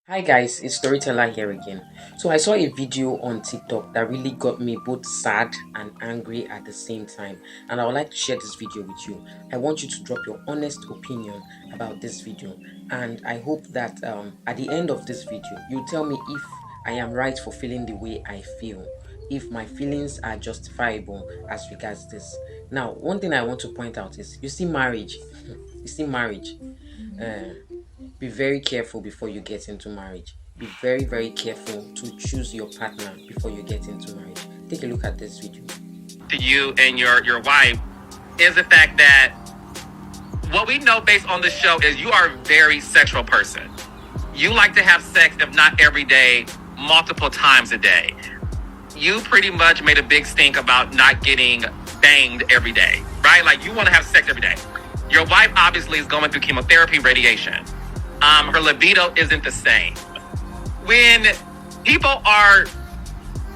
Hi guys, it's Storyteller here again. So I saw a video on TikTok that really got me both sad and angry at the same time, and I would like to share this video with you. I want you to drop your honest opinion about this video, and I hope that at the end of this video, you tell me if I am right for feeling the way I feel, if my feelings are justifiable as regards this. Now, one thing I want to point out is you see marriage, you see marriage. Uh, be very careful before you get into marriage. Be very, very careful to choose your partner before you get into marriage. Take a look at this video. To you and your wife is the fact that what we know based on the show is you are a very sexual person. You like to have sex, if not every day, multiple times a day. You pretty much made a big stink about not getting banged every day, right? Like you want to have sex every day. Your wife obviously is going through chemotherapy, radiation. Her libido isn't the same. When people are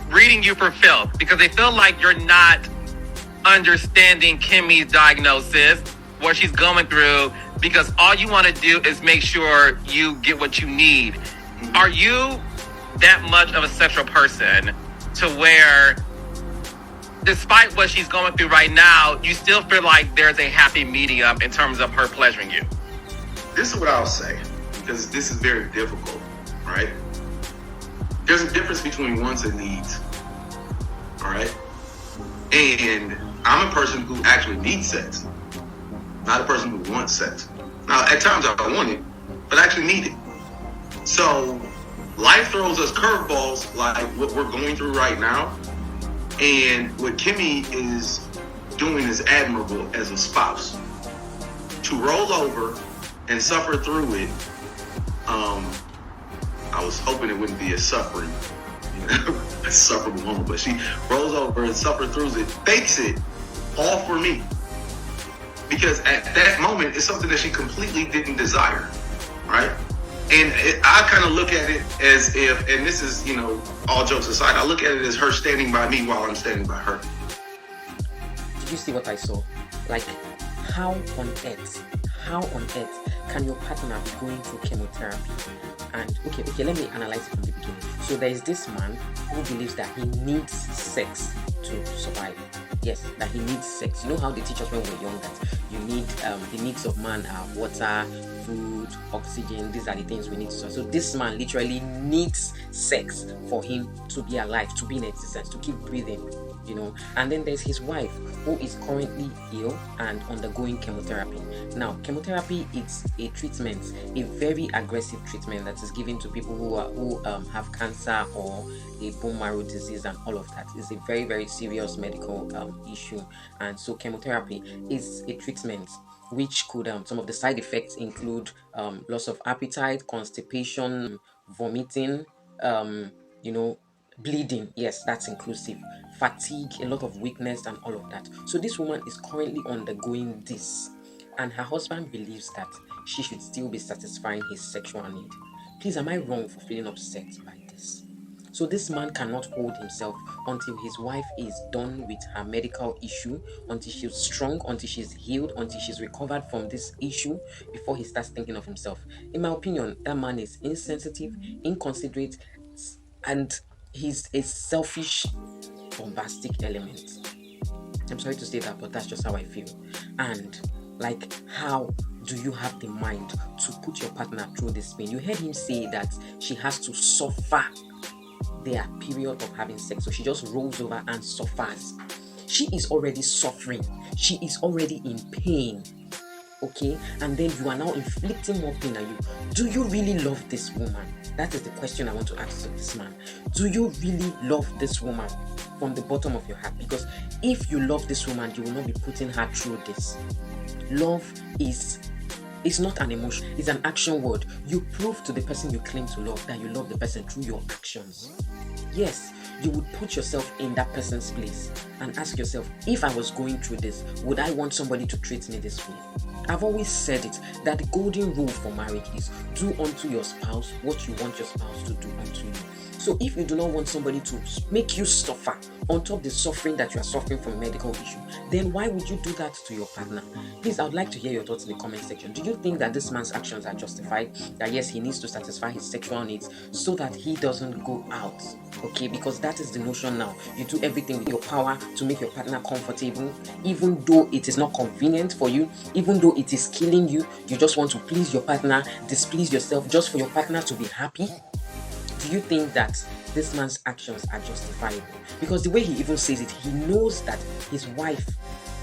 reading you for filth because they feel like you're not understanding Kimmy's diagnosis, what she's going through, because all you want to do is make sure you get what you need. Are you that much of a sexual person to where, despite what she's going through right now, you still feel like there's a happy medium in terms of her pleasuring you? This is what I'll say, because this is very difficult, right? There's a difference between wants and needs, all right? And I'm a person who actually needs sex, not a person who wants sex. Now, at times I want it, but I actually need it. So life throws us curveballs like what we're going through right now. And what Kimmy is doing is admirable as a spouse. To roll over and suffer through it, I was hoping it wouldn't be a suffering, a sufferable moment, but she rolls over and suffers through it, fakes it, all for me. Because at that moment, it's something that she completely didn't desire, right? And I kind of look at it as if, and this is, all jokes aside, I look at it as her standing by me while I'm standing by her. Did you see what I saw? Like, how on earth can your partner be going through chemotherapy? And okay, let me analyze it from the beginning. So there is this man who believes that he needs sex to survive. Yes, that he needs sex. You know how they teach us when we're young that you need the needs of man are water, food, oxygen. These are the things we need to survive. So this man literally needs sex for him to be alive, to be in existence, to keep breathing. And then there's his wife who is currently ill and undergoing chemotherapy. Now, chemotherapy is a treatment, a very aggressive treatment that is given to people who have cancer or a bone marrow disease and all of that. It's a very, very serious medical issue. And so chemotherapy is a treatment which could some of the side effects include loss of appetite, constipation, vomiting, bleeding. Yes, that's inclusive, fatigue, a lot of weakness and all of that. So this woman is currently undergoing this, and her husband believes that she should still be satisfying his sexual need. Please, am I wrong for feeling upset by this? So this man cannot hold himself until his wife is done with her medical issue, until she's strong, until she's healed, until she's recovered from this issue, before he starts thinking of himself. In my opinion, that man is insensitive, inconsiderate, and he's a selfish, bombastic element. I'm sorry to say that, but that's just how I feel. And like, how do you have the mind to put your partner through this pain? You heard him say that she has to suffer their period of having sex. So she just rolls over and suffers. She is already suffering. She is already in pain. Okay, and then you are now inflicting more pain on you. Do you really love this woman? That is the question I want to ask to this man. Do you really love this woman from the bottom of your heart? Because if you love this woman, you will not be putting her through this. Love is not an emotion, it's an action word. You prove to the person you claim to love that you love the person through your actions. Yes, you would put yourself in that person's place and ask yourself, if I was going through this, would I want somebody to treat me this way? I've always said it, that the golden rule for marriage is do unto your spouse what you want your spouse to do unto you. So if you do not want somebody to make you suffer on top of the suffering that you are suffering from a medical issue, then why would you do that to your partner? Please, I would like to hear your thoughts in the comment section. Do you you think that this man's actions are justified? That yes, he needs to satisfy his sexual needs so that he doesn't go out. Okay, because that is the notion now. You do everything with your power to make your partner comfortable, even though it is not convenient for you, even though it is killing you. You just want to please your partner, displease yourself just for your partner to be happy. Do you think that this man's actions are justifiable? Because the way he even says it, he knows that his wife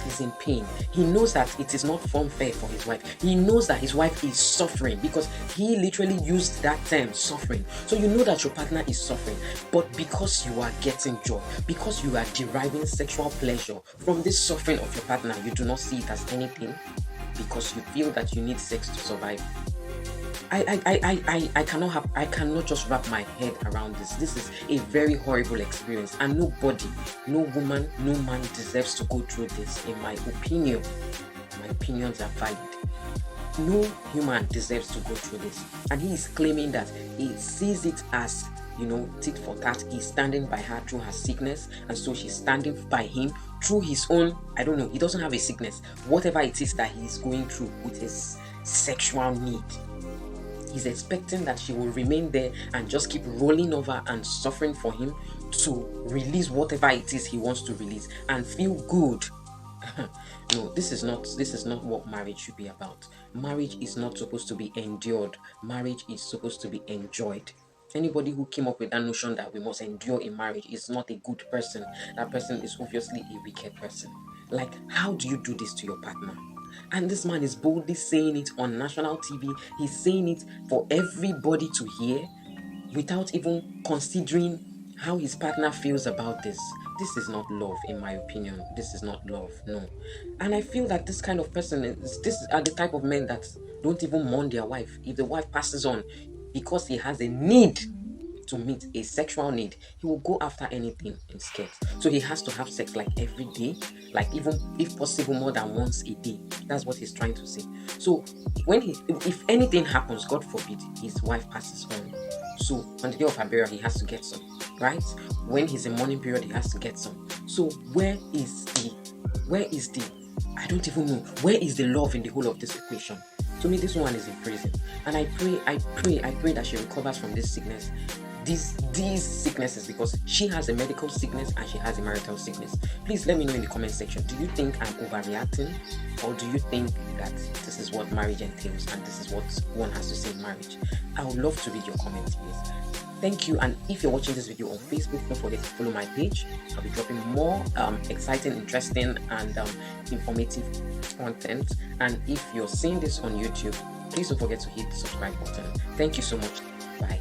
is in pain. He knows that it is not fair for his wife. He knows that his wife is suffering because he literally used that term, suffering. So you know that your partner is suffering, but because you are getting joy, because you are deriving sexual pleasure from this suffering of your partner, you do not see it as anything because you feel that you need sex to survive. I cannot just wrap my head around this. This is a very horrible experience, and nobody, no woman, no man deserves to go through this. In my opinion, my opinions are valid. No human deserves to go through this, and he is claiming that he sees it as, tit for tat. He's standing by her through her sickness, and so she's standing by him through his own, I don't know, he doesn't have a sickness, whatever it is that he's going through with his sexual need. He's expecting that she will remain there and just keep rolling over and suffering for him to release whatever it is he wants to release and feel good. No, this is not what marriage should be about. Marriage is not supposed to be endured. Marriage is supposed to be enjoyed. Anybody who came up with that notion that we must endure in marriage is not a good person. That person is obviously a wicked person. Like, how do you do this to your partner? And this man is boldly saying it on national TV. He's saying it for everybody to hear without even considering how his partner feels about this. This is not love, in my opinion. This is not love, no. And I feel that this kind of person, this are the type of men that don't even mourn their wife. If the wife passes on because he has a need to meet a sexual need, he will go after anything in scared. So he has to have sex like every day, like even if possible more than once a day. That's what he's trying to say. So if anything happens, God forbid, his wife passes on, so on the day of her burial he has to get some, right? When he's in mourning period he has to get some. So where is the I don't even know, where is the love in the whole of this equation? To me, this woman is in prison, and I pray that she recovers from this sickness, these sicknesses, because she has a medical sickness and she has a marital sickness. Please let me know in the comment section. Do you think I'm overreacting, or do you think that this is what marriage entails and this is what one has to say in marriage? I would love to read your comments, please. Thank you. And if you're watching this video on Facebook, don't forget to follow my page. I'll be dropping more exciting, interesting, and informative content. And if you're seeing this on YouTube, please don't forget to hit the subscribe button. Thank you so much. Bye.